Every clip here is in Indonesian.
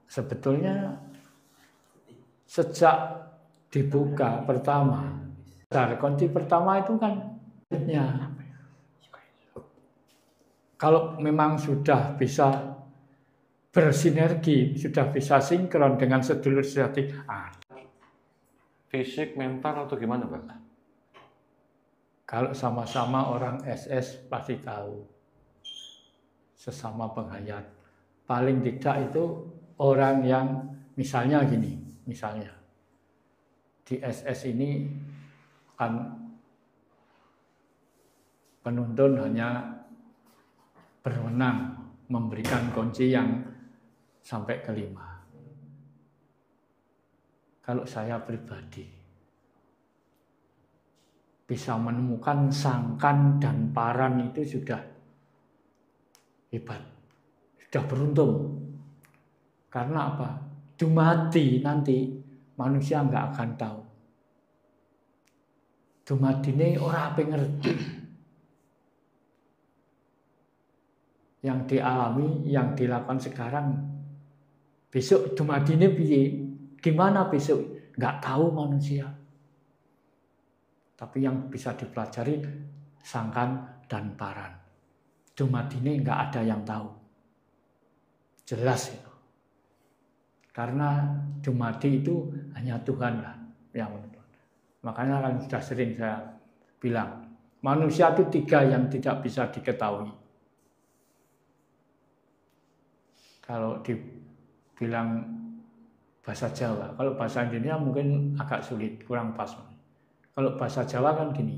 sebetulnya sejak dibuka pertama, kunci pertama itu kan kalau memang sudah bisa bersinergi, sudah bisa sinkron dengan sedulur sejati. Fisik, mental atau gimana, Pak? Kalau sama-sama orang SS pasti tahu, sesama penghayat. Paling tidak itu orang yang misalnya gini, misalnya di SS ini kan penuntun hanya berwenang memberikan kunci yang sampai kelima. Kalau saya pribadi bisa menemukan sangkan dan paran itu sudah hebat, sudah beruntung. Karena apa? Dumadi nanti manusia nggak akan tahu. Dumadi ini orang apa ngerti. Yang dialami, yang dilakukan sekarang, besok dumadi ini piye? Gimana besok? Nggak tahu manusia. Tapi yang bisa dipelajari sangkan dan paran. Dumadi ini nggak ada yang tahu. Jelas itu. Karena dumadi itu hanya Tuhan lah yang menentukan. Makanya kan sudah sering saya bilang, manusia itu 3 yang tidak bisa diketahui. Kalau dibilang bahasa Jawa, kalau bahasa Indonesia mungkin agak sulit, kurang pas. Kalau bahasa Jawa kan gini,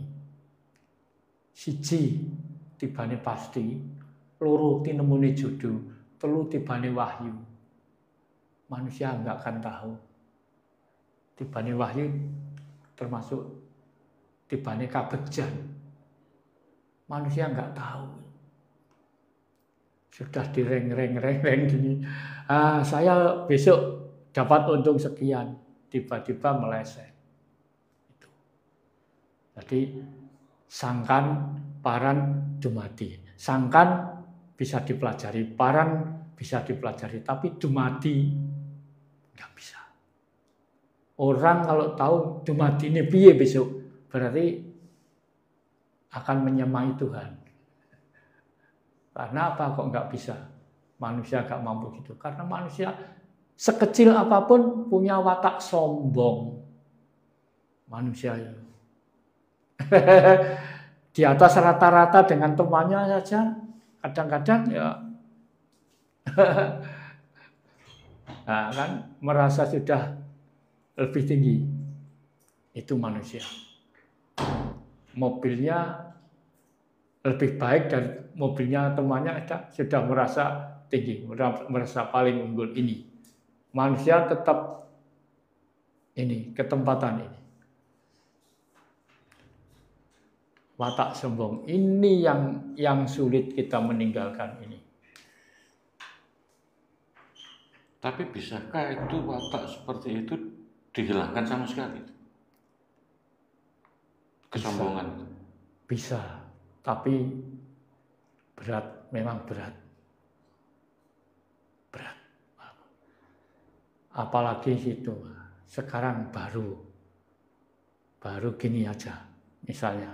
siji tibane pasti, loro tinemune jodoh, telu tibane wahyu. Manusia enggak akan tahu. Tibane wahyu termasuk tibane kabegjan. Manusia enggak tahu. Sudah direng gini. Saya besok dapat untung sekian, tiba-tiba meleset. Itu. Jadi sangkan, paran, dumadi. Sangkan bisa dipelajari, paran bisa dipelajari, tapi dumadi nggak bisa. Orang kalau tahu dumadi ini piye besok, berarti akan menyemai Tuhan. Karena apa kok nggak bisa? Manusia nggak mampu gitu. Karena manusia sekecil apapun punya watak sombong. Manusia itu. Di atas rata-rata dengan temannya saja. Kadang-kadang ya nah, kan merasa sudah lebih tinggi. Itu manusia. Mobilnya lebih baik dari mobilnya temannya, sudah merasa tinggi, merasa paling unggul. Ini manusia tetap ini ketempatan ini, watak sombong ini yang sulit kita meninggalkan ini. Tapi bisakah itu watak seperti itu dihilangkan sama sekali? Kesombongan. Bisa. Tapi berat, memang berat. Berat. Apalagi itu sekarang baru gini aja. Misalnya,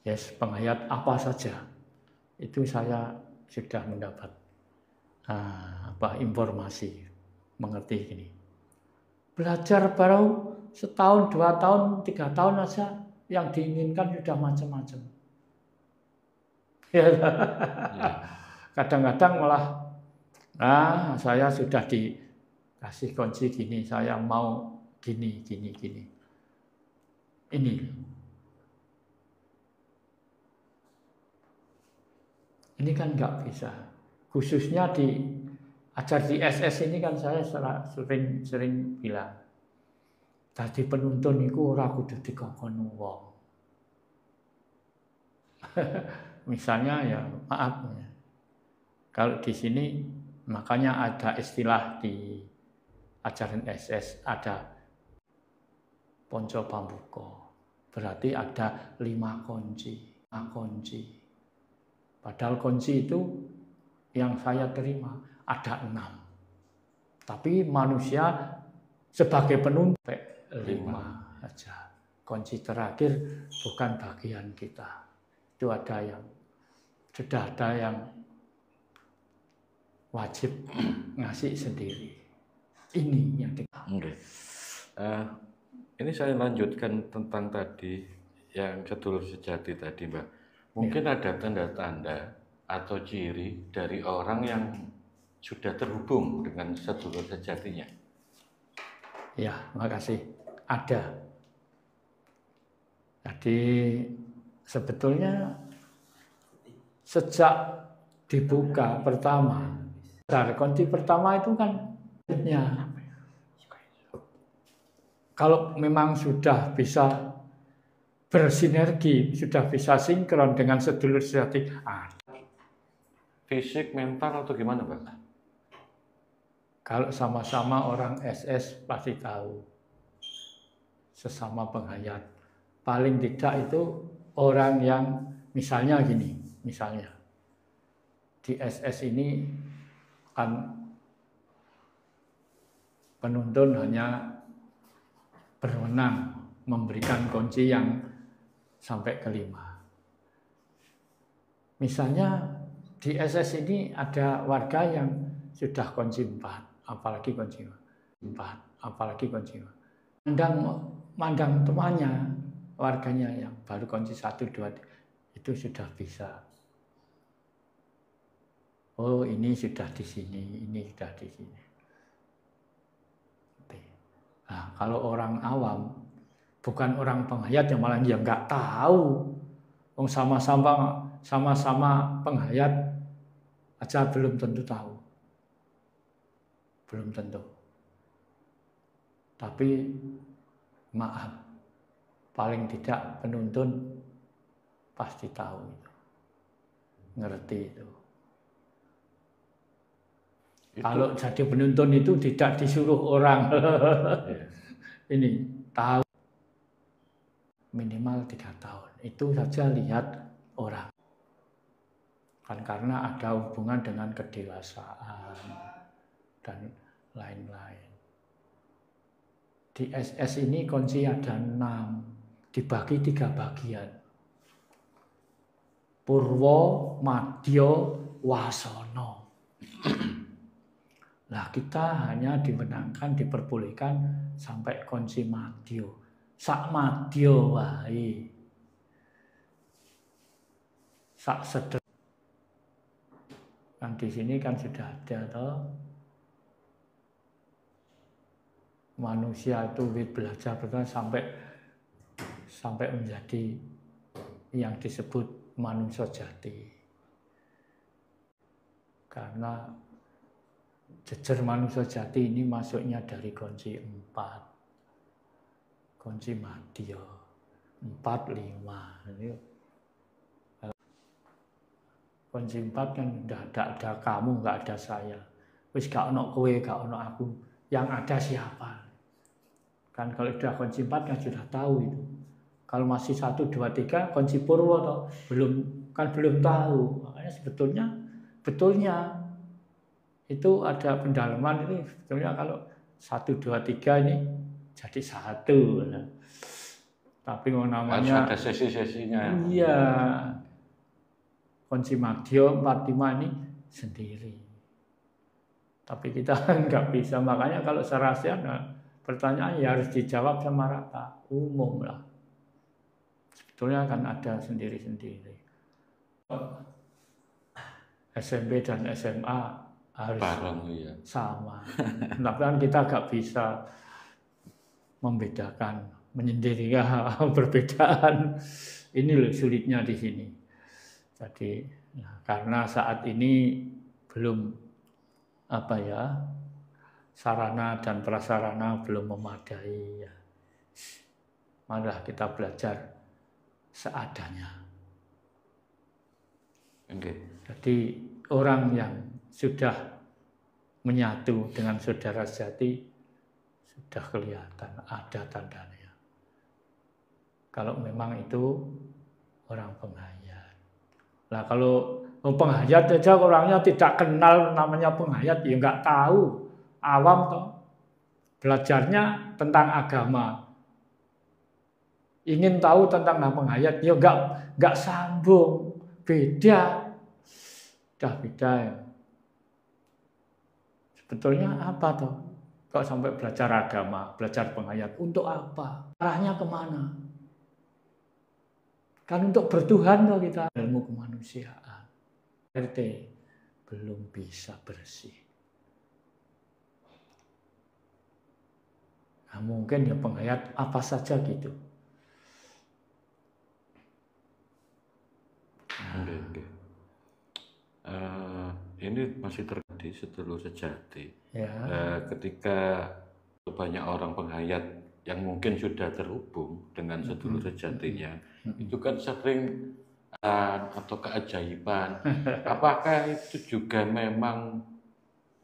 yes, penghayat apa saja itu saya sudah mendapat informasi, mengerti gini. Belajar baru setahun, 2 tahun, 3 tahun aja. Yang diinginkan sudah macam-macam. Kadang-kadang malah, saya sudah dikasih kunci gini, saya mau gini. Ini kan nggak bisa. Khususnya ajar di SS ini kan saya sering bilang. Dadi penuntun iku ora kudu dikongkon wong. Misalnya ya maaf ya. Kalau di sini makanya ada istilah di ajaran SS ada ponco pambuko. Berarti ada 5 kunci. Padahal kunci itu yang saya terima ada 6. Tapi manusia sebagai penuntut 5 aja. Kunci terakhir bukan bagian kita. Itu sudah ada yang wajib ngasih sendiri. Ini yang ini saya lanjutkan tentang tadi yang sedulur sejati tadi, Mbak. Mungkin ada tanda-tanda atau ciri dari orang yang sudah terhubung dengan sedulur sejatinya. Ya, makasih. Ada. Jadi sebetulnya sejak dibuka pertama, kunci pertama itu kan kalau memang sudah bisa bersinergi, sudah bisa sinkron dengan sedulur sejati. Fisik, mental atau gimana, Pak? Kalau sama-sama orang SS pasti tahu. Sesama penghayat. Paling tidak itu orang yang misalnya gini, misalnya di SS ini kan penuntun hanya berwenang memberikan kunci yang sampai ke-5. Misalnya di SS ini ada warga yang sudah kunci 4, apalagi kunci 4, apalagi kunci 4. Mandang temannya, warganya yang baru kunci 1, 2, itu sudah bisa. Oh, ini sudah di sini, ini sudah di sini. Nah, kalau orang awam, bukan orang penghayat yang malah dia nggak tahu. Sama-sama penghayat aja belum tentu tahu. Belum tentu. Tapi maaf, paling tidak penuntun pasti tahu itu. Ngerti itu. Kalau jadi penuntun itu tidak disuruh orang. Ini tahu minimal 3 tahun. Itu saja lihat orang. Kan karena ada hubungan dengan kedewasaan dan lain-lain. Di SS ini kunci ada 6, dibagi 3 bagian. Purwo, Madya, Wasana. Nah, kita hanya dimenangkan, diperbolehkan sampai kunci Madya. Sak Madya wae. Sak seder. Kan di sini kan sudah ada toh. Manusia itu belajar sampai menjadi yang disebut manusia jati. Karena jejer manusia jati ini masuknya dari kunci 4. Kunci Madya. 4, 5. Kunci 4 kan udah ada kamu, nggak ada saya. Wis gak ono kowe, gak ono aku. Yang ada siapa? Kan kalau sudah kunci 4 kan sudah tahu itu. Kalau masih 1, 2, 3 kunci purwo toh belum tahu. Makanya betulnya itu ada pendalaman ini sebetulnya kalau 1, 2, 3 ini jadi 1. Nah. Tapi namanya harus ada sesi-sesinya. Iya. Kunci Madya 4, 5 ini sendiri. Tapi kita nggak bisa. Makanya kalau serahasiaan pertanyaan ya harus dijawab sama rata, umum lah. Sebetulnya kan ada sendiri-sendiri. SMP dan SMA harus sama. Tapi kan kita nggak bisa membedakan, menyendirikan perbedaan. Ini loh sulitnya di sini. Jadi karena saat ini belum sarana dan prasarana belum memadai. Ya. Marilah kita belajar seadanya. Jadi orang yang sudah menyatu dengan saudara sejati sudah kelihatan ada tandanya. Kalau memang itu orang penghayat. Nah kalau penghayat aja orangnya tidak kenal namanya penghayat ya nggak tahu awam toh, belajarnya tentang agama, ingin tahu tentang penghayat, ya nggak sambung, beda, dah beda ya. Sebetulnya apa toh? Kok sampai belajar agama, belajar penghayat, untuk apa? Arahnya kemana? Kan untuk bertuhan toh kita, ilmu kemanusiaan. RT belum bisa bersih. Nah, mungkin ya penghayat apa saja gitu. Oke. Ini masih terjadi sedulur sejati. Ya. Ketika banyak orang penghayat yang mungkin sudah terhubung dengan sedulur sejatinya, itu kan sering atau keajaiban. Apakah itu juga memang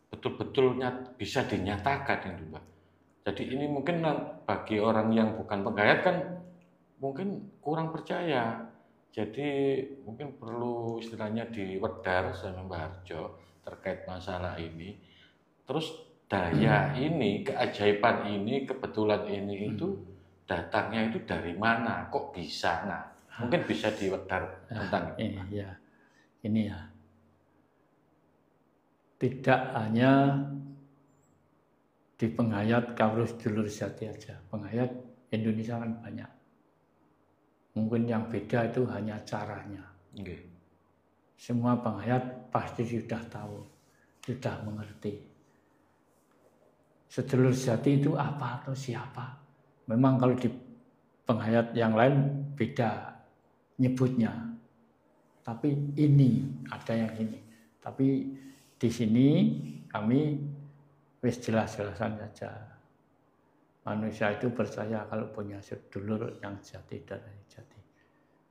betul-betul bisa dinyatakan itu, Mbak? Jadi ini mungkin bagi orang yang bukan penghayat kan mungkin kurang percaya. Jadi mungkin perlu istilahnya diwedar sama Mbak Harjo terkait masalah ini. Terus daya ini, keajaiban ini, kebetulan ini itu datangnya itu dari mana? Kok bisa? Nah, mungkin bisa diwedar tentang ini ya. Ini ya. Tidak hanya di penghayat Kawrus Dulur Sejati aja. Penghayat Indonesia kan banyak. Mungkin yang beda itu hanya caranya. Okay. Semua penghayat pasti sudah tahu, sudah mengerti. Sedulur sejati itu apa atau siapa? Memang kalau di penghayat yang lain beda nyebutnya. Tapi ini, ada yang ini. Tapi di sini kami wis jelas-jelasan saja. Manusia itu percaya kalau punya sedulur yang jati dan jati.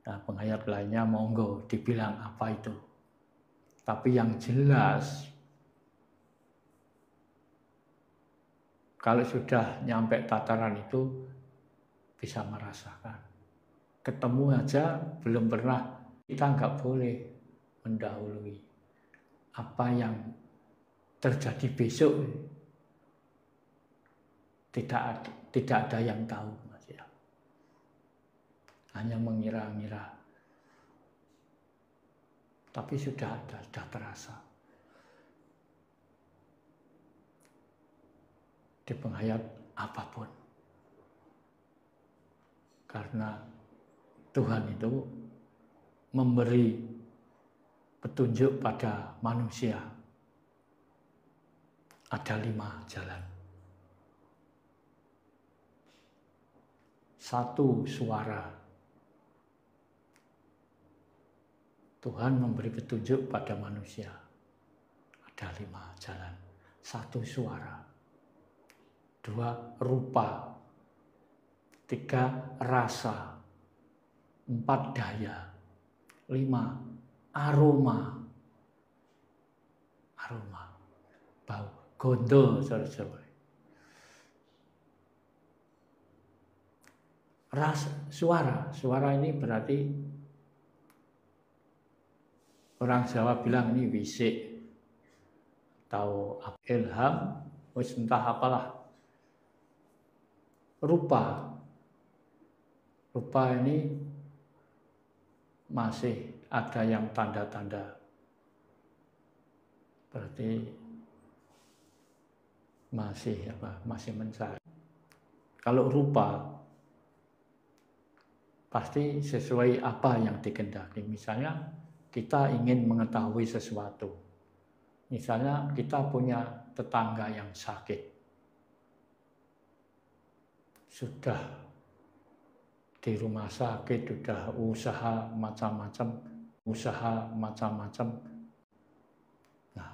Nah, penghayat lainnya monggo dibilang apa itu. Tapi yang jelas, kalau sudah nyampe tataran itu bisa merasakan. Ketemu aja belum pernah, kita nggak boleh mendahului apa yang terjadi besok. Tidak ada yang tahu, Mas ya. Hanya mengira-ngira. Tapi sudah ada, sudah terasa. Di penghayat apapun. Karena Tuhan itu memberi petunjuk pada manusia. Ada 5 jalan. 1 suara. Tuhan memberi petunjuk pada manusia. Ada 5 jalan. 1 suara. 2 rupa. 3 rasa. 4 daya. 5 aroma. Aroma. Bau. Gondo, saudara-saudara. Suara ini berarti orang Jawa bilang ini wisik atau ilham, entah apalah. Rupa ini masih ada yang tanda-tanda, berarti masih mencari. Kalau rupa pasti sesuai apa yang dikehendaki. Misalnya kita ingin mengetahui sesuatu. Misalnya kita punya tetangga yang sakit. Sudah di rumah sakit, sudah usaha macam-macam. Nah,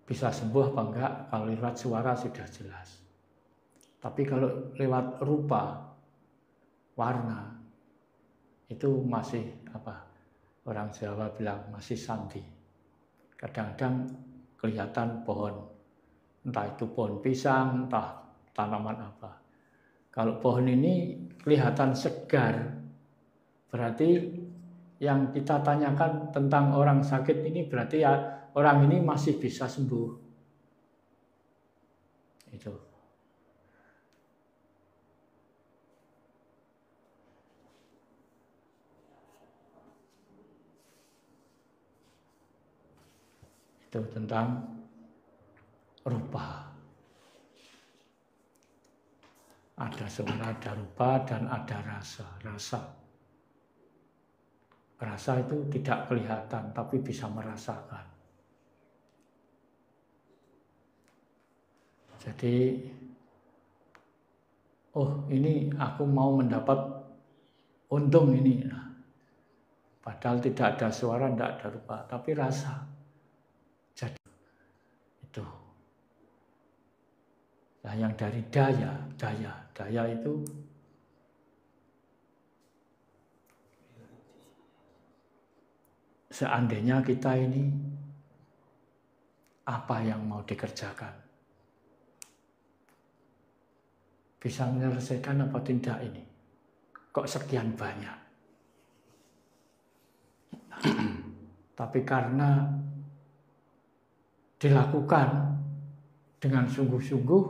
bisa sembuh apa enggak kalau lewat suara sudah jelas. Tapi kalau lewat rupa, warna, itu masih orang Jawa bilang masih sandi. Kadang-kadang kelihatan pohon, entah itu pohon pisang, entah tanaman apa. Kalau pohon ini kelihatan segar, berarti yang kita tanyakan tentang orang sakit ini berarti ya orang ini masih bisa sembuh. Itu. Itu tentang rupa. Ada suara, ada rupa, dan ada rasa. Rasa itu tidak kelihatan, tapi bisa merasakan. Jadi, oh ini aku mau mendapat untung ini. Nah, padahal tidak ada suara, tidak ada rupa, tapi rasa. Jadi, itu. Nah, yang dari daya itu seandainya kita ini apa yang mau dikerjakan, bisa menyelesaikan apa tidak ini? Kok sekian banyak? Tapi karena dilakukan dengan sungguh-sungguh,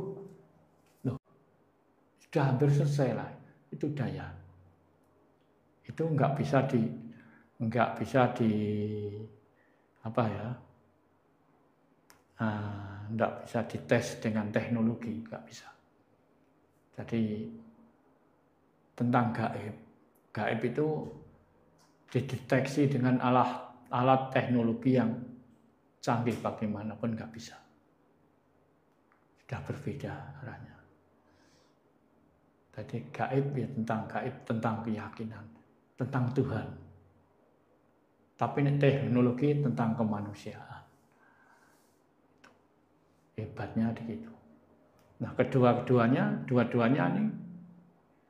loh, sudah hampir selesai lah. Itu daya. Itu nggak bisa apa ya? Nggak bisa dites dengan teknologi, nggak bisa. Jadi tentang gaib. Gaib itu dideteksi dengan alat teknologi yang canggih bagaimanapun nggak bisa. Sudah berbeda arahnya. Jadi gaib ya tentang keyakinan, tentang Tuhan. Tapi teknologi tentang kemanusiaan. Hebatnya di situ. Nah, dua-duanya ini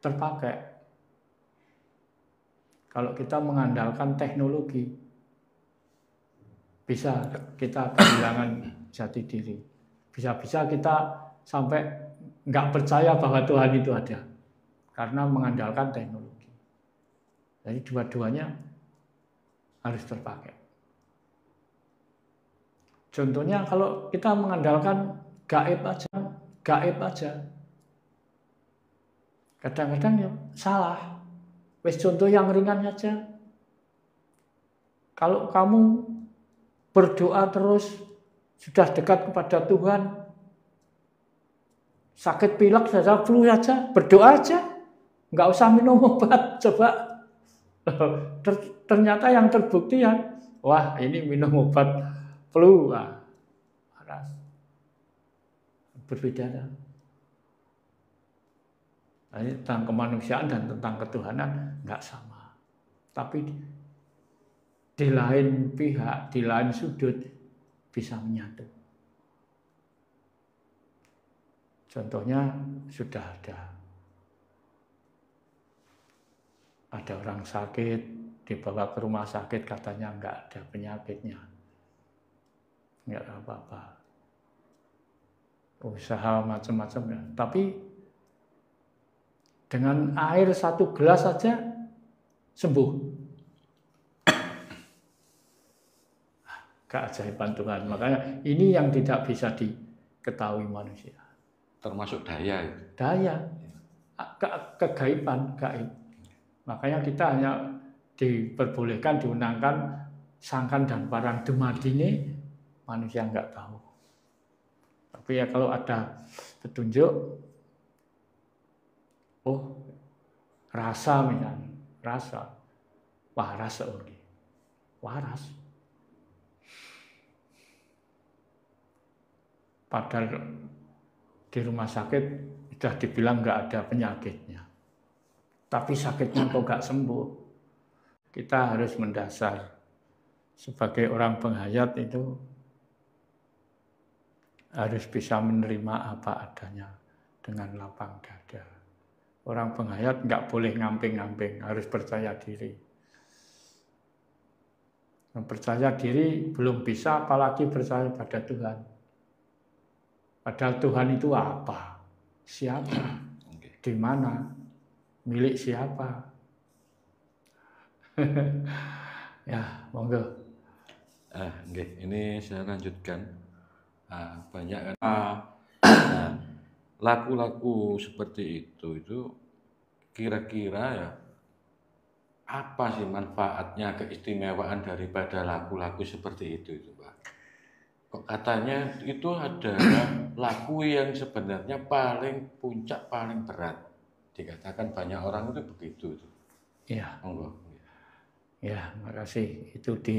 terpakai. Kalau kita mengandalkan teknologi, bisa kita kehilangan jati diri. Bisa-bisa kita sampai nggak percaya bahwa Tuhan itu ada, karena mengandalkan teknologi. Jadi dua-duanya harus terpakai. Contohnya kalau kita mengandalkan gaib aja, kadang-kadang ya salah. Wes contoh yang ringan aja. Kalau kamu berdoa terus, sudah dekat kepada Tuhan, sakit pilek saja, flu saja, berdoa aja, nggak usah minum obat. Coba, ternyata yang terbukti ya, wah ini minum obat flu, berbeda kan? Ini tentang kemanusiaan dan tentang ketuhanan nggak sama. Tapi di lain pihak, di lain sudut bisa menyatu. Contohnya sudah ada orang sakit dibawa ke rumah sakit, katanya nggak ada penyakitnya, nggak apa-apa, usaha macam-macam ya. Tapi dengan air 1 gelas saja sembuh. Keajaiban Tuhan. Makanya ini yang tidak bisa diketahui manusia. Termasuk daya. Daya, kegaiban, gaib. Makanya kita hanya diperbolehkan, diundangkan sangkan dan parang dumadine, manusia nggak tahu. Tapi ya kalau ada petunjuk, oh rasa misalnya, waras oke, waras. Padahal di rumah sakit sudah dibilang nggak ada penyakitnya, tapi sakitnya kok nggak sembuh. Kita harus mendasar sebagai orang penghayat itu harus bisa menerima apa adanya dengan lapang dada. Orang penghayat nggak boleh ngamping-ngamping, harus percaya diri. Percaya diri belum bisa, apalagi percaya pada Tuhan. Padahal Tuhan itu apa? Siapa? Di mana? Milik siapa? Ya, monggo. Nggih, ini saya lanjutkan. Banyak kan nah, laku-laku seperti itu kira-kira ya apa sih manfaatnya, keistimewaan daripada laku-laku seperti itu, Pak? Kok katanya itu adalah laku yang sebenarnya paling puncak, paling berat. Dikatakan banyak orang itu begitu. Ya, Monggo. ya, makasih. Itu di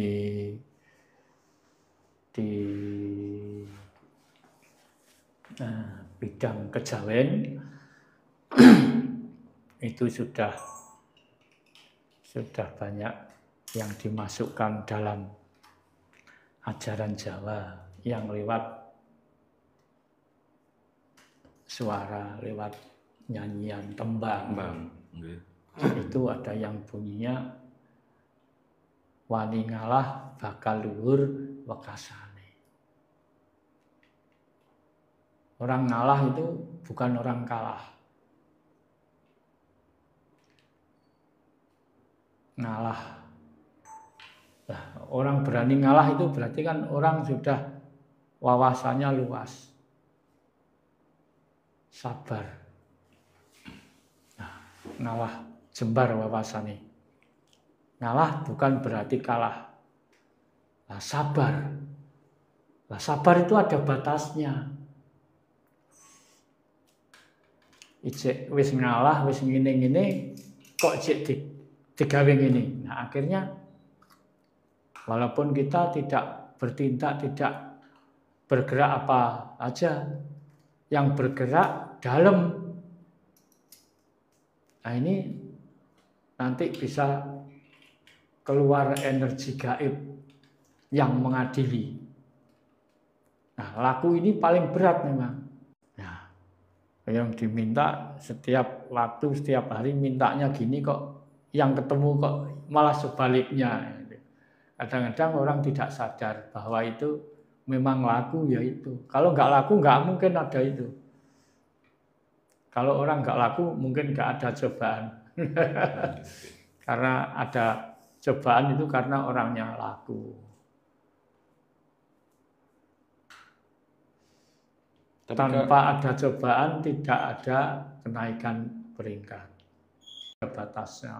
bidang kejawen itu sudah banyak yang dimasukkan dalam ajaran Jawa yang lewat suara, lewat nyanyian tembang. Itu ada yang bunyinya wani ngalah bakal luhur wekasane. Orang ngalah itu bukan orang kalah. Ngalah. Nah, orang berani ngalah itu berarti kan orang sudah wawasannya luas. Sabar. Nah, ngalah jembar wawasannya. Ngalah bukan berarti kalah. Nah, sabar. Nah, sabar itu ada batasnya. Ijek wis ngalah, wis ngene-ngene kok ijek digawe ngene. Nah, akhirnya walaupun kita tidak bertindak, tidak bergerak apa aja, yang bergerak dalam. Nah, ini nanti bisa keluar energi gaib yang mengadili. Nah, laku ini paling berat memang. Nah, yang diminta setiap waktu, setiap hari mintanya gini kok, yang ketemu kok malah sebaliknya. Kadang-kadang orang tidak sadar bahwa itu memang laku ya itu. Kalau nggak laku nggak mungkin ada itu. Kalau orang nggak laku mungkin nggak ada cobaan. Karena ada cobaan itu karena orangnya laku. Tanpa ada cobaan tidak ada kenaikan peringkat. Ada batasnya.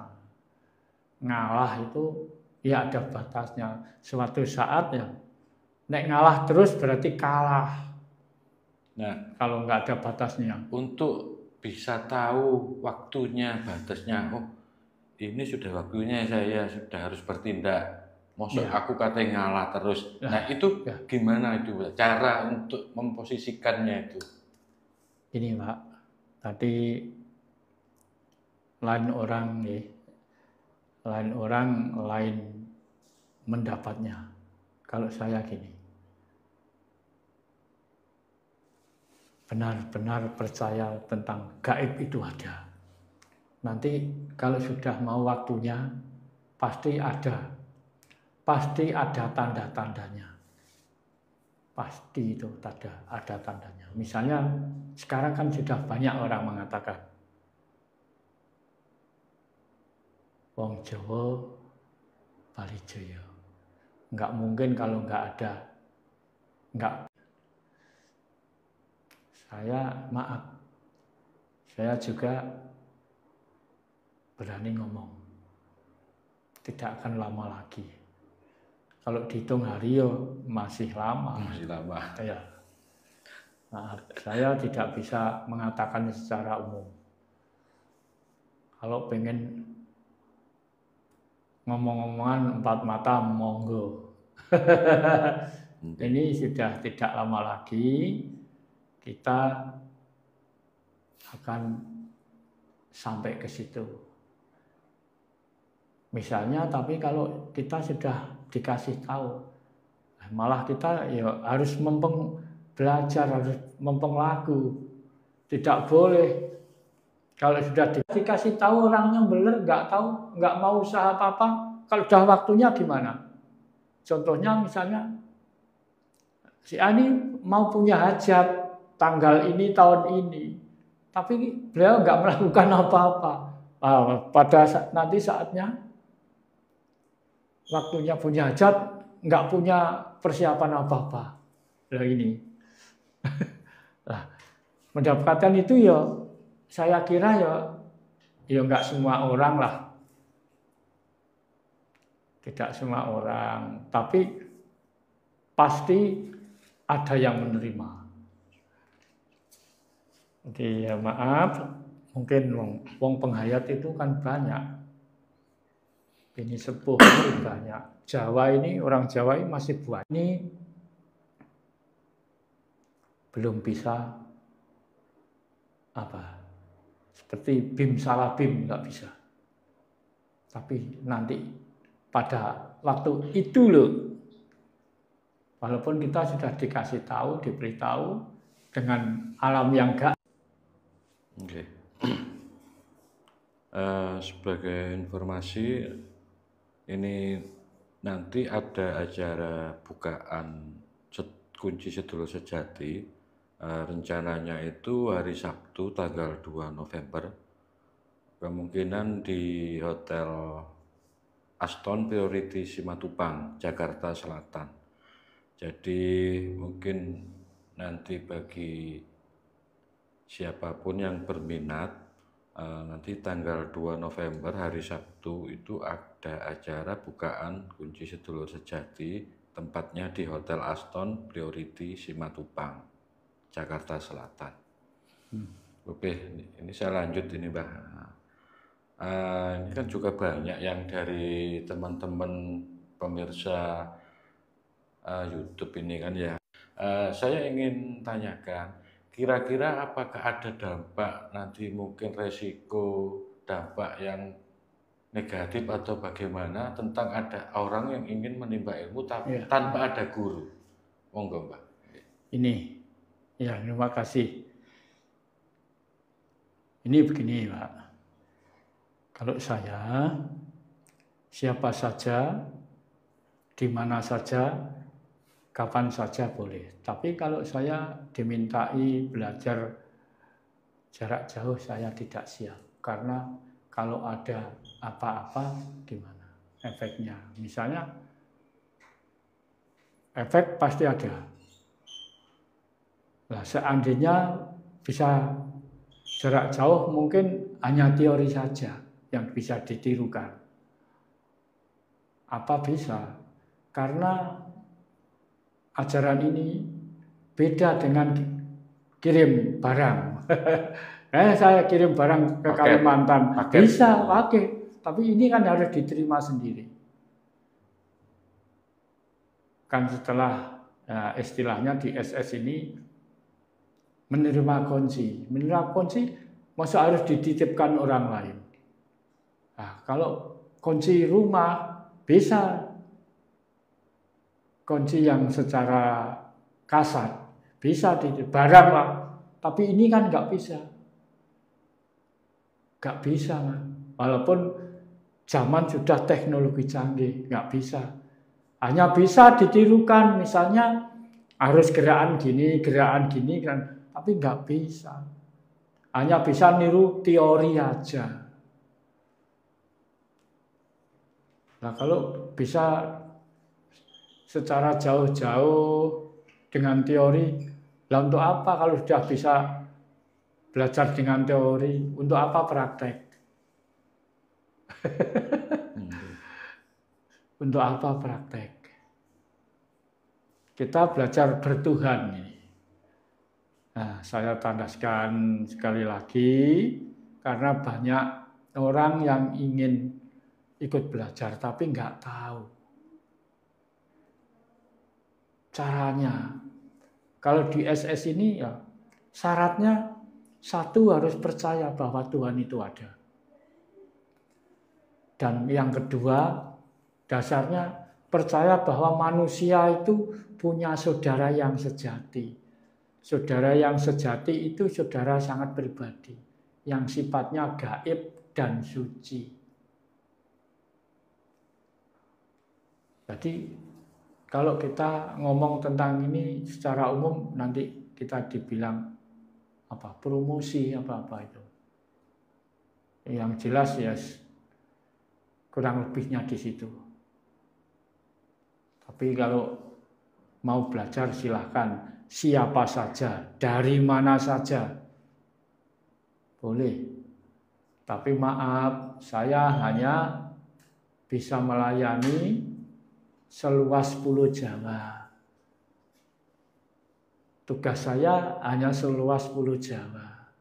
Ngalah itu ya ada batasnya. Suatu saat ya, nek ngalah terus berarti kalah. Nah, kalau nggak ada batasnya. Untuk bisa tahu waktunya, batasnya, oh ini sudah waktunya saya sudah harus bertindak. Maksud aku katanya ngalah terus. Nah itu gimana itu cara untuk memposisikannya itu? Ini Pak, tadi lain orang ya, lain orang lain mendapatnya. Kalau saya gini, benar-benar percaya tentang gaib itu ada. Nanti kalau sudah mau waktunya pasti ada tanda-tandanya. Pasti itu ada tandanya. Misalnya sekarang kan sudah banyak orang mengatakan wong Jawa Bali Jaya. Enggak mungkin kalau enggak ada. Enggak. Maaf. Saya juga berani ngomong. Tidak akan lama lagi. Kalau dihitung hari yo masih lama. Masih lama. Ya. Maaf, saya tidak bisa mengatakannya secara umum. Kalau pengen ngomong-ngomongan empat mata monggo. Ini sudah tidak lama lagi kita akan sampai ke situ. Misalnya, tapi kalau kita sudah dikasih tahu, malah kita ya harus belajar, harus laku. Tidak boleh kalau sudah dikasih tahu orangnya benar, nggak tahu, nggak mau usaha apa-apa, kalau sudah waktunya gimana? Contohnya misalnya si Ani mau punya hajat tanggal ini tahun ini, tapi beliau nggak melakukan apa-apa. Pada nanti saatnya waktunya punya hajat nggak punya persiapan apa-apa. Nah ini. Nah, mendapatkan itu ya saya kira ya nggak semua orang lah. Tidak semua orang, tapi pasti ada yang menerima. Jadi ya maaf, mungkin wong penghayat itu kan banyak. Ini sepuh ini banyak. Jawa ini, orang Jawa ini masih buat. Ini belum bisa apa? Seperti bim salah bim nggak bisa. Tapi nanti pada waktu itu loh, walaupun kita sudah dikasih tahu, diberitahu dengan alam yang gak. Oke. Sebagai informasi, ini nanti ada acara bukaan kunci sedulur sejati. Rencananya itu hari Sabtu tanggal 2 November. Kemungkinan di Hotel Aston Priority Simatupang, Jakarta Selatan. Jadi mungkin nanti bagi siapapun yang berminat, nanti tanggal 2 November hari Sabtu itu ada acara bukaan kunci sedulur sejati, tempatnya di Hotel Aston Priority Simatupang, Jakarta Selatan. Oke, ini saya lanjut ini Mbah. Ini kan juga banyak yang dari teman-teman pemirsa YouTube ini kan ya. Saya ingin tanyakan, kira-kira apakah ada dampak nanti mungkin resiko dampak yang negatif atau bagaimana tentang ada orang yang ingin menimba ilmu tapi tanpa ada guru? Monggo Mbak. Ini, ya terima kasih. Ini begini Pak, kalau saya siapa saja, di mana saja, kapan saja boleh. Tapi kalau saya dimintai belajar jarak jauh, saya tidak siap. Karena kalau ada apa-apa, gimana efeknya? Misalnya, efek pasti ada. Nah, seandainya bisa jarak jauh, mungkin hanya teori saja yang bisa ditirukan. Apa bisa? Karena ajaran ini beda dengan kirim barang. Saya kirim barang ke Kalimantan, bisa pakai, tapi ini kan harus diterima sendiri. Kan setelah istilahnya di SS ini menerima kunci, masa harus dititipkan orang lain. Nah, kalau kunci rumah bisa. Kunci yang secara kasat bisa barang lah, tapi ini kan nggak bisa, kan? Walaupun zaman sudah teknologi canggih, nggak bisa. Hanya bisa ditirukan, misalnya harus gerakan gini kan, tapi nggak bisa. Hanya bisa niru teori aja. Nah kalau bisa secara jauh-jauh dengan teori, lah untuk apa kalau sudah bisa belajar dengan teori, untuk apa praktek? Untuk apa praktek? Kita belajar bertuhan ini. Nah, saya tandaskan sekali lagi, karena banyak orang yang ingin ikut belajar tapi nggak tahu caranya. Kalau di SS ini ya syaratnya satu, harus percaya bahwa Tuhan itu ada. Dan yang kedua, dasarnya percaya bahwa manusia itu punya saudara yang sejati. Saudara yang sejati itu saudara sangat pribadi, yang sifatnya gaib dan suci. Jadi kalau kita ngomong tentang ini secara umum, nanti kita dibilang apa promosi apa itu. Yang jelas ya kurang lebihnya di situ. Tapi kalau mau belajar silahkan, siapa saja, dari mana saja, boleh. Tapi maaf, saya hanya bisa melayani seluas Pulau Jawa. Tugas saya hanya seluas Pulau Jawa.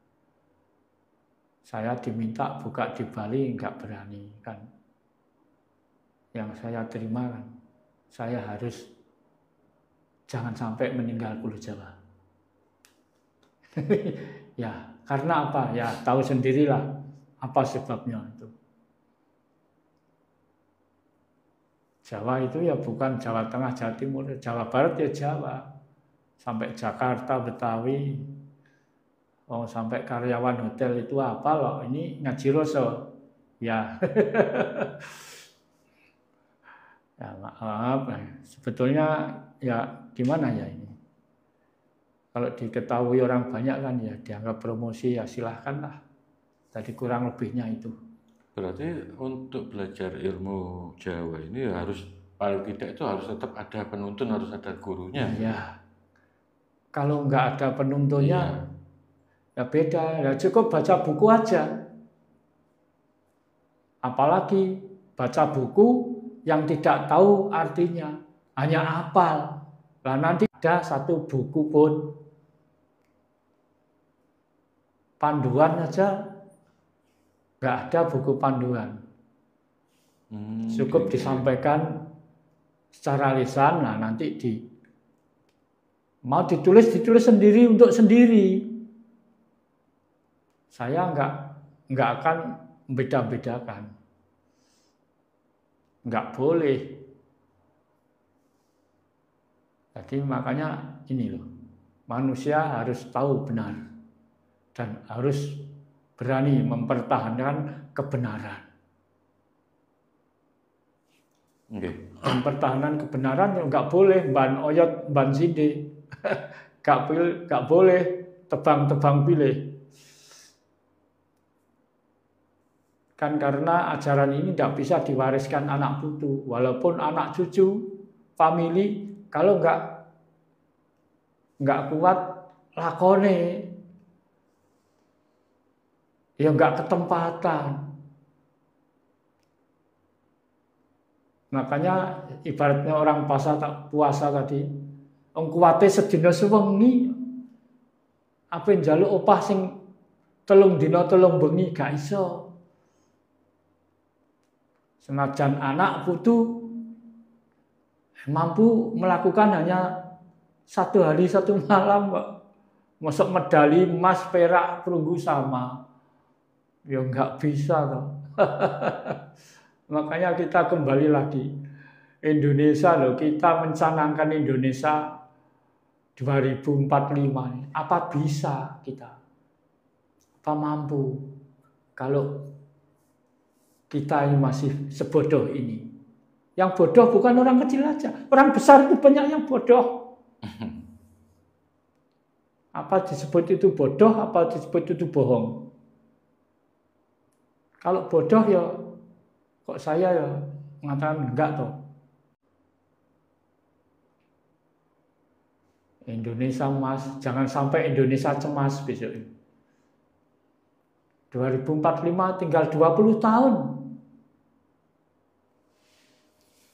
Saya diminta buka di Bali, nggak berani kan. Yang saya terima kan, saya harus jangan sampai meninggal Pulau Jawa. Ya, karena apa? Ya, tahu sendirilah apa sebabnya itu. Jawa itu ya bukan Jawa Tengah, Jawa Timur, Jawa Barat ya Jawa. Sampai Jakarta, Betawi, sampai karyawan hotel itu apa loh? Ini ngaji Roso. Ya. Ya maaf, sebetulnya ya gimana ya ini. Kalau diketahui orang banyak kan ya dianggap promosi ya silahkanlah. Tadi kurang lebihnya itu. Berarti untuk belajar ilmu Jawa ini harus paling tidak itu harus tetap ada penuntun, harus ada gurunya. Iya. Kalau nggak ada penuntunnya, ya beda. Ya cukup baca buku aja. Apalagi baca buku yang tidak tahu artinya, hanya hafal. Lah nanti ada satu buku pun panduan aja nggak ada buku panduan. Cukup disampaikan secara lisan, nah nanti mau ditulis sendiri untuk sendiri. Saya nggak akan membeda-bedakan, nggak boleh. Jadi makanya ini loh, manusia harus tahu benar dan harus berani mempertahankan kebenaran. Dan pertahanan kebenaran nggak boleh ban oyot ban sinde, nggak boleh tebang-tebang pilih. Kan karena ajaran ini tidak bisa diwariskan anak putu, walaupun anak cucu, famili, kalau nggak kuat lakone, ya nggak ketempatan. Makanya ibaratnya orang puasa tadi, kuwate sedina sewengi, apa njaluk opah sing telung dina telung bengi gak iso. Senajan anak putu mampu melakukan hanya 1 hari 1 malam kok. Masuk medali emas, perak, perunggu sama. Ya nggak bisa toh. Makanya kita kembali lagi. Indonesia loh, kita mencanangkan Indonesia 2045. Apa bisa kita? Apa mampu? Kalau kita ini masih sebodoh ini. Yang bodoh bukan orang kecil aja. Orang besar itu banyak yang bodoh. Apa disebut itu bodoh, apa disebut itu bohong. Kalau bodoh ya, kok saya ya mengatakan enggak toh. Indonesia emas, jangan sampai Indonesia cemas besok ini. 2045 tinggal 20 tahun.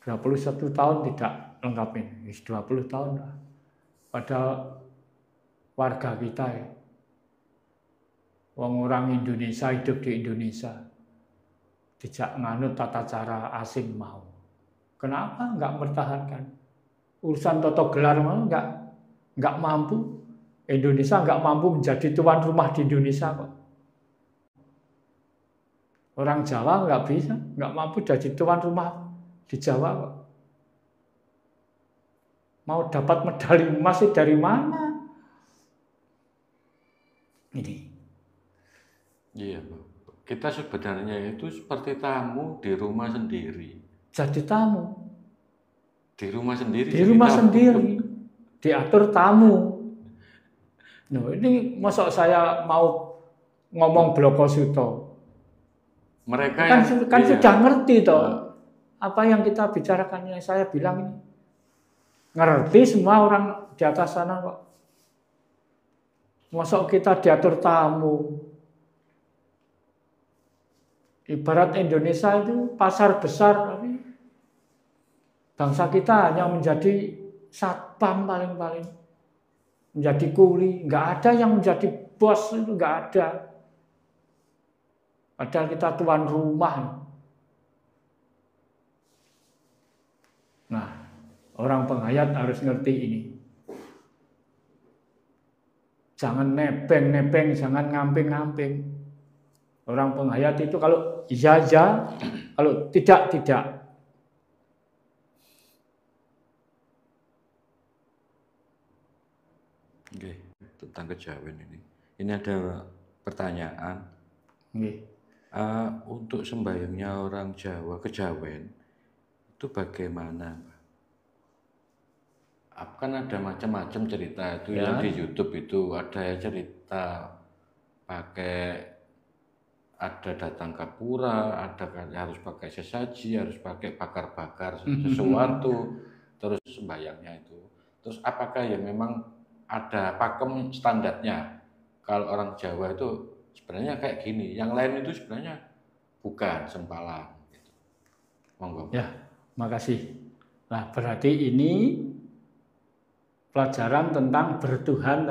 21 tahun tidak lengkap ini, 20 tahun lah. Pada warga kita ya. Orang Indonesia hidup di Indonesia. Tidak nganut tata cara asing mau. Kenapa nggak mempertahankan? Urusan toto gelar mau nggak mampu. Indonesia nggak mampu menjadi tuan rumah di Indonesia kok. Orang Jawa nggak bisa, nggak mampu jadi tuan rumah di Jawa kok. Mau dapat medali emas dari mana? Ini. Iya, kita sebenarnya itu seperti tamu di rumah sendiri. Jadi tamu. Di rumah sendiri. Di rumah sendiri. Diatur tamu. Nah, ini masa saya mau ngomong Blokosito. Mereka kan sudah ngerti toh apa yang kita bicarakan, yang saya bilang ini. Ngerti semua orang di atas sana kok. Masuk kita diatur tamu. Ibarat Indonesia itu pasar besar, tapi bangsa kita hanya menjadi satpam paling-paling. Menjadi kuli. Nggak ada yang menjadi bos, itu nggak ada. Padahal kita tuan rumah. Nah, orang penghayat harus ngerti ini. Jangan nebeng-nebeng, jangan ngamping-ngamping. Orang penghayat itu kalau iya, kalau tidak. Oke, tentang kejawen ini. Ini ada pertanyaan. Oke. Untuk sembahyangnya orang Jawa kejawen itu bagaimana? Kan ada macam-macam cerita itu Ya. yang di YouTube itu ada yang cerita ada datang ke pura, ada harus pakai sesaji, harus pakai bakar-bakar sesuatu, terus sembahyangnya itu. Terus apakah ya memang ada pakem standarnya? Kalau orang Jawa itu sebenarnya kayak gini, yang lain itu sebenarnya bukan sempalan. Gitu. Monggo. Ya, makasih. Nah, berarti ini pelajaran tentang bertuhan,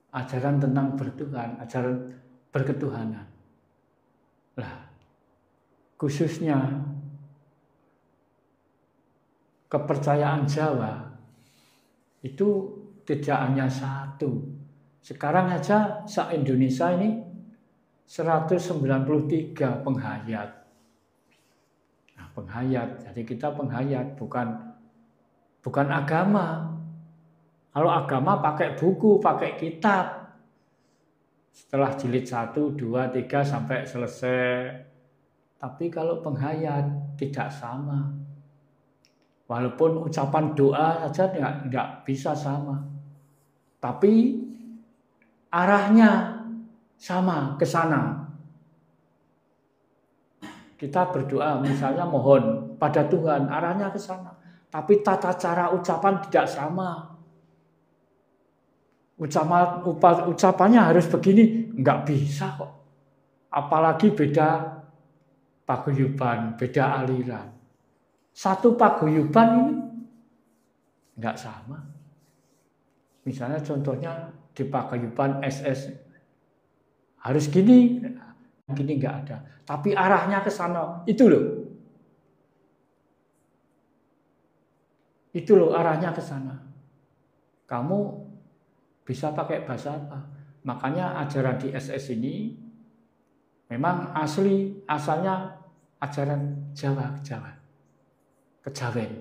ajaran tentang bertuhan, ajaran berketuhanan. Nah, khususnya kepercayaan Jawa itu tidak hanya satu. Sekarang aja se-Indonesia ini 193 penghayat. Nah, penghayat. Jadi kita penghayat, bukan agama. Kalau agama pakai buku, pakai kitab. Setelah jilid 1, 2, 3 sampai selesai. Tapi kalau penghayat tidak sama. Walaupun ucapan doa saja nggak bisa sama. Tapi arahnya sama ke sana. Kita berdoa misalnya mohon pada Tuhan, arahnya ke sana. Tapi tata cara ucapan tidak sama. Ucapannya harus begini, nggak bisa kok. Apalagi beda paguyuban, beda aliran. Satu paguyuban ini nggak sama. Misalnya contohnya di paguyuban SS harus gini nggak ada. Tapi arahnya ke sana, itu loh. Itu loh arahnya ke sana. Kamu bisa pakai bahasa apa? Makanya ajaran di SS ini memang asalnya ajaran Jawa, Kejawen.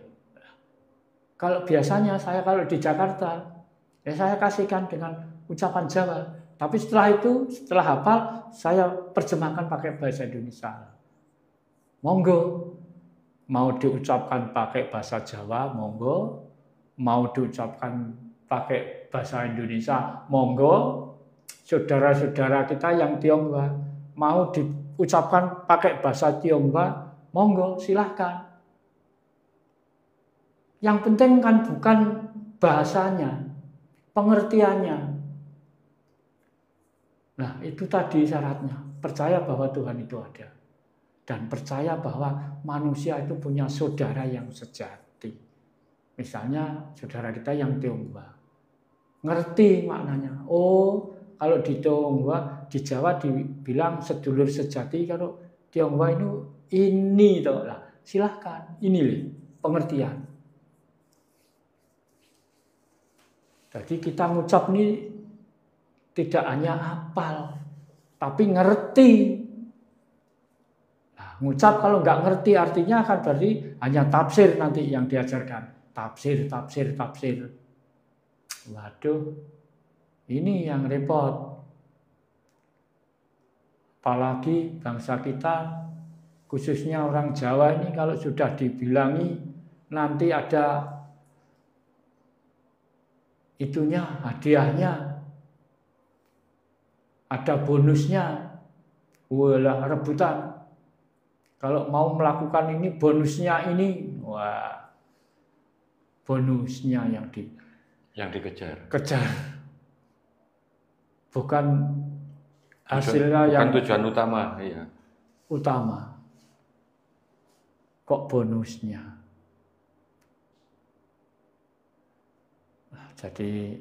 Kalau biasanya saya kalau di Jakarta, ya saya kasihkan dengan ucapan Jawa. Tapi setelah hafal, saya terjemahkan pakai bahasa Indonesia. Monggo, mau diucapkan pakai bahasa Jawa, monggo. Mau diucapkan pakai bahasa Indonesia, monggo. Saudara-saudara kita yang Tionghoa, mau diucapkan pakai bahasa Tionghoa, monggo, silahkan. Yang penting kan bukan bahasanya, pengertiannya. Nah, itu tadi syaratnya. Percaya bahwa Tuhan itu ada. Dan percaya bahwa manusia itu punya saudara yang sejati. Misalnya saudara kita yang Tionghoa. Ngerti maknanya. Oh, kalau di Tionghoa, di Jawa dibilang sedulur sejati. Kalau Tionghoa itu ini toh lah. Silahkan. Ini loh pengertian. Jadi kita ngucap ini tidak hanya hafal, tapi ngerti. Nah, ngucap kalau nggak ngerti artinya akan berarti hanya tafsir nanti yang diajarkan. Tafsir. Waduh, ini yang repot. Apalagi bangsa kita, khususnya orang Jawa ini kalau sudah dibilangi nanti ada itunya, hadiahnya, ada bonusnya, walah rebutan. Kalau mau melakukan ini bonusnya ini, wah bonusnya yang dikejar. Bukan hasilnya bukan yang tujuan utama, ya. Utama. Kok bonusnya? Nah, jadi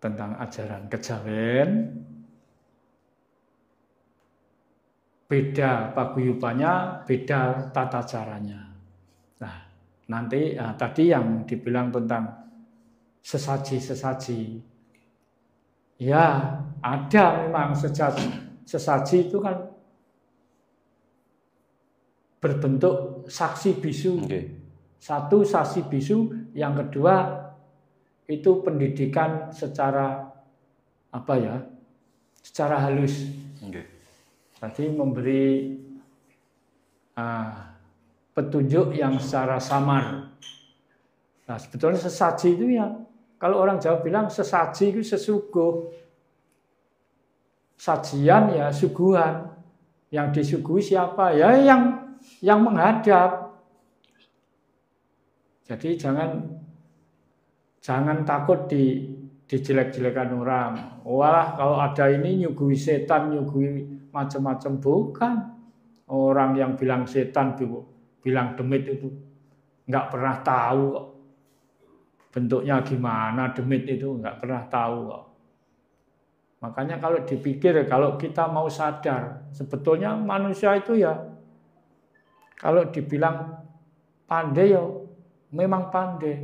tentang ajaran kejawen, beda paguyubannya, beda tata caranya. Nah, nanti tadi yang dibilang tentang sesaji. Ya, ada memang sesaji itu kan berbentuk saksi bisu. Satu saksi bisu, yang kedua itu pendidikan secara secara halus. Tadi memberi petunjuk yang secara samar. Nah, sebetulnya sesaji itu ya, kalau orang Jawa bilang sesaji itu sesuguh. Sajian ya suguhan. Yang disuguhi siapa? Ya yang menghadap. Jadi jangan takut dijelek-jelekan orang. Wah, kalau ada ini nyuguhi setan, nyuguhi macam-macam. Bukan. Orang yang bilang setan, bilang demit itu nggak pernah tahu kok. Bentuknya gimana demit itu nggak pernah tahu kok. Makanya kalau dipikir, kalau kita mau sadar, sebetulnya manusia itu ya, kalau dibilang pandai ya memang pandai.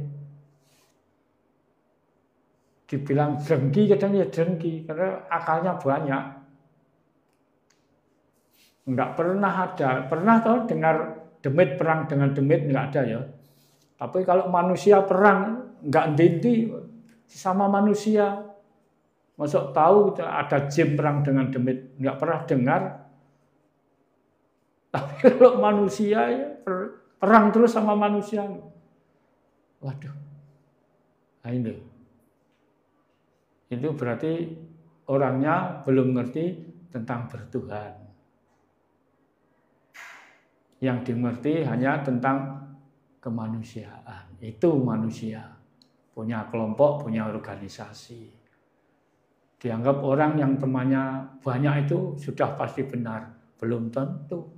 Dibilang dengki kadang ya dengki, karena akalnya banyak. Enggak pernah ada, pernah tahu dengar demit perang dengan demit enggak ada ya. Tapi kalau manusia perang enggak denti sama manusia. Masuk tahu ada jin perang dengan demit, enggak pernah dengar. Tapi kalau manusia ya perang terus sama manusia. Waduh. Nah ini. Itu berarti orangnya belum ngerti tentang bertuhan. Yang dimengerti hanya tentang kemanusiaan. Itu manusia. Punya kelompok, punya organisasi. Dianggap orang yang temannya banyak itu sudah pasti benar. Belum tentu.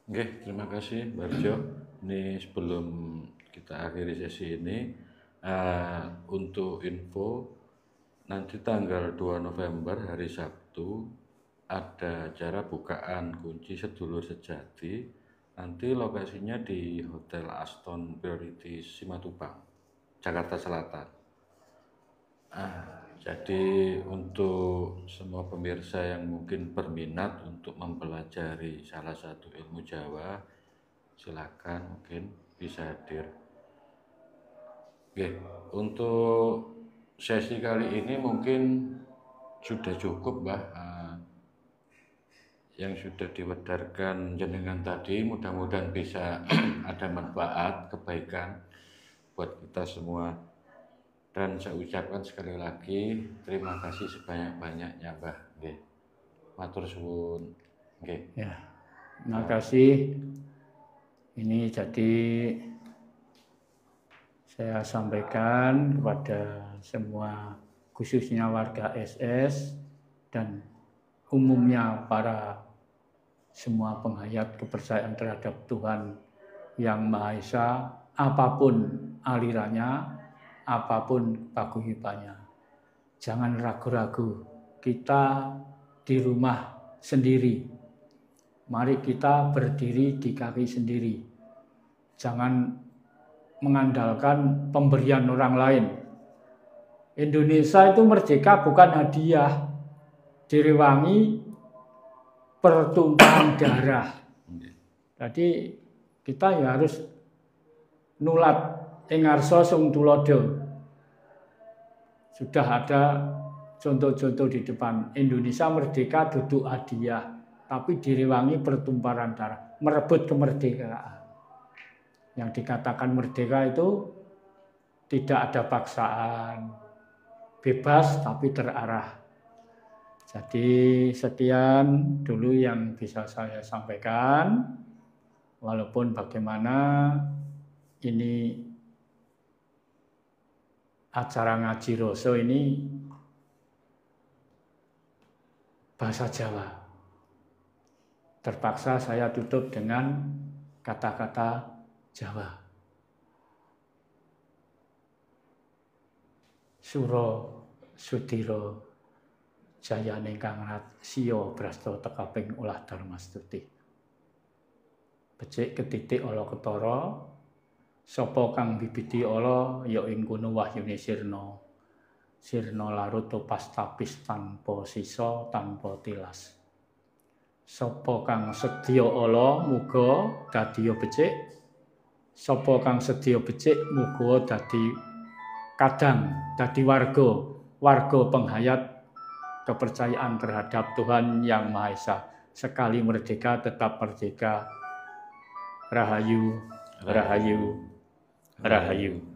Oke, terima kasih Barjo. Ini sebelum kita akhiri sesi ini, untuk info, nanti tanggal 2 November hari Sabtu ada acara bukaan kunci sedulur sejati. Nanti lokasinya di Hotel Aston Priority Simatupang, Jakarta Selatan. Jadi untuk semua pemirsa yang mungkin berminat untuk mempelajari salah satu ilmu Jawa, silakan mungkin bisa hadir. Oke, untuk sesi kali ini mungkin sudah cukup, Mbah. Yang sudah diwedarkan jenengan tadi, mudah-mudahan bisa ada manfaat, kebaikan buat kita semua. Dan saya ucapkan sekali lagi terima kasih sebanyak-banyaknya, Mbah. Nggih. Matur suwun. Nggih. Ya. Terima kasih. Ini jadi saya sampaikan kepada semua, khususnya warga SS dan umumnya para semua penghayat kepercayaan terhadap Tuhan Yang Maha Esa, apapun alirannya, apapun paguyubannya. Jangan ragu-ragu, kita di rumah sendiri. Mari kita berdiri di kaki sendiri. Jangan mengandalkan pemberian orang lain. Indonesia itu merdeka bukan hadiah. Direwangi pertumpahan darah. Jadi kita ya harus nulat ing ngarsa sung tulodo. Sudah ada contoh-contoh di depan. Indonesia merdeka duduk hadiah, tapi direwangi pertumpahan darah, merebut kemerdekaan. Yang dikatakan merdeka itu tidak ada paksaan, bebas tapi terarah. Jadi sekian dulu yang bisa saya sampaikan. walaupun bagaimana ini acara ngaji rasa ini bahasa Jawa. Terpaksa saya tutup dengan kata-kata Jawa. Suro Sudiro Jayane kang siya brasta tekaping ulah dharma stuti. Becik ketitik ala ketara, sapa kang bibiti ala ya ing kono wahyune sirna. Sirna larut topas tapis tanpa sisa tanpa tilas. Sapa kang sedya ala muga dadi becik. Sapa kang sedya becik muga dadi kadang, dadi warga penghayat kepercayaan terhadap Tuhan Yang Maha Esa. Sekali merdeka tetap merdeka. Rahayu, Rahayu, Rahayu.